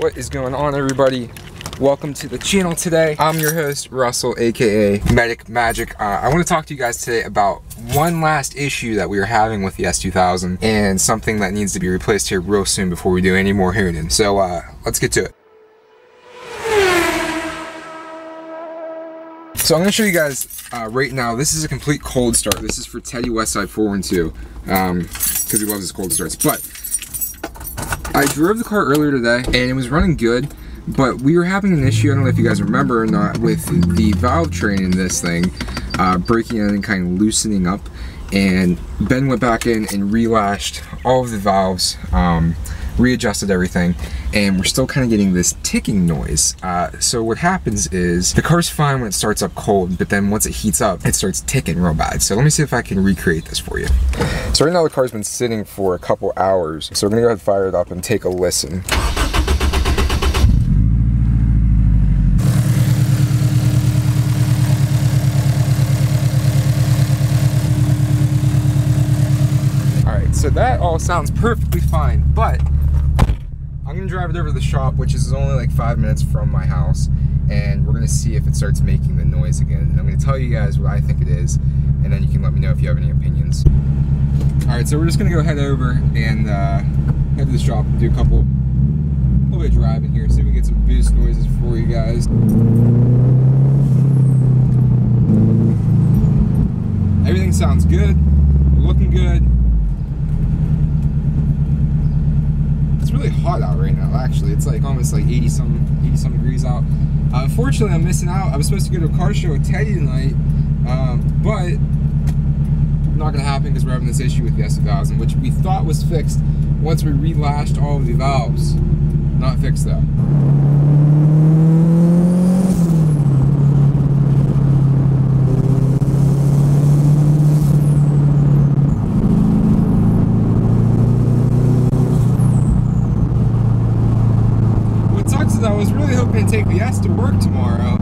What is going on, everybody? Welcome to the channel today. I'm your host, Russell, aka Medic Magic. I want to talk to you guys today about one last issue that we are having with the S2000 and something that needs to be replaced here real soon before we do any more honing. So let's get to it. So I'm going to show you guys right now. This is a complete cold start. This is for Teddy Westside 412 because he loves his cold starts. But I drove the car earlier today and it was running good, but we were having an issue, I don't know if you guys remember or not, with the valve train in this thing breaking in and kind of loosening up. And Ben went back in and relashed all of the valves, readjusted everything, and we're still kind of getting this ticking noise. So what happens is the car's fine when it starts up cold, but then once it heats up, it starts ticking real bad. So let me see if I can recreate this for you. So right now the car's been sitting for a couple hours, so we're gonna go ahead and fire it up and take a listen. Alright, so that all sounds perfectly fine, but I'm gonna drive it over to the shop, which is only like 5 minutes from my house, and we're gonna see if it starts making the noise again. And I'm gonna tell you guys what I think it is, and then you can let me know if you have any opinions. Alright, so we're just gonna go head over and head to the shop, do a little bit of driving here, see if we can get some boost noises for you guys. Everything sounds good, looking good. It's really hot out right now, actually. It's like almost like 80 some degrees out. Unfortunately, I'm missing out. I was supposed to go to a car show with Teddy tonight, but not gonna happen because we're having this issue with the S2000, which we thought was fixed once we relashed all of the valves. Not fixed though. I was really hoping to take the S to work tomorrow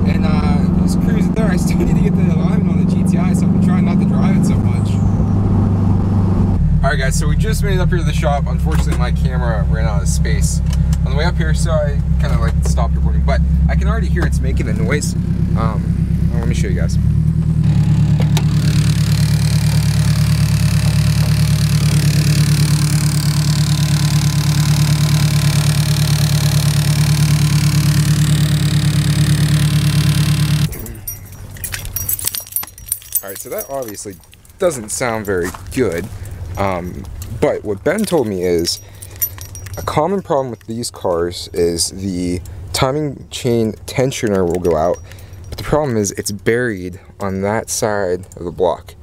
and just cruise it there. I still need to get the alignment on the GTI, so I've been trying not to drive it so much. Alright guys, so we just made it up here to the shop. Unfortunately my camera ran out of space on the way up here, so I kind of like stopped recording, but I can already hear it's making a noise. Let me show you guys. Alright, so that obviously doesn't sound very good, but what Ben told me is a common problem with these cars is the timing chain tensioner will go out, but the problem is it's buried on that side of the block,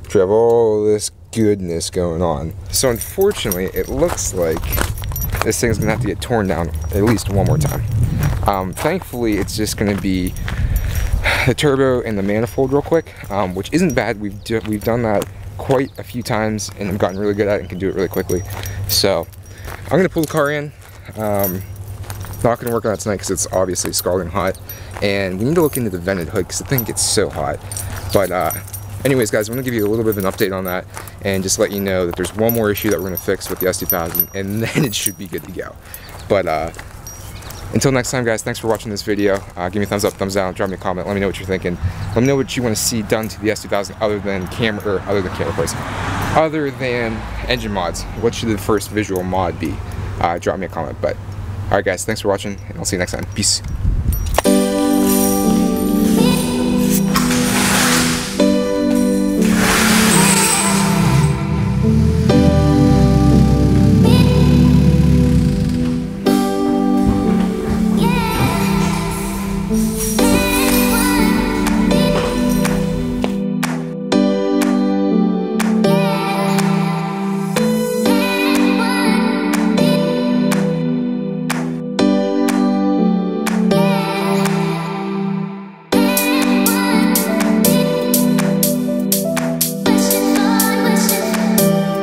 which we have all this goodness going on. So unfortunately, it looks like this thing's gonna have to get torn down at least one more time. Thankfully, it's just gonna be the turbo and the manifold real quick, which isn't bad. We've done that quite a few times and I've gotten really good at it and can do it really quickly. So I'm gonna pull the car in. Not gonna work on it tonight because it's obviously scalding hot, and we need to look into the vented hood because the thing gets so hot. But anyways guys, I'm gonna give you a little bit of an update on that and just let you know that there's one more issue that we're gonna fix with the S2000 and then it should be good to go. But until next time guys, thanks for watching this video. Give me a thumbs up, thumbs down, drop me a comment, let me know what you're thinking. Let me know what you want to see done to the S2000 other than engine mods. What should the first visual mod be? Drop me a comment. But alright guys, thanks for watching and I'll see you next time. Peace.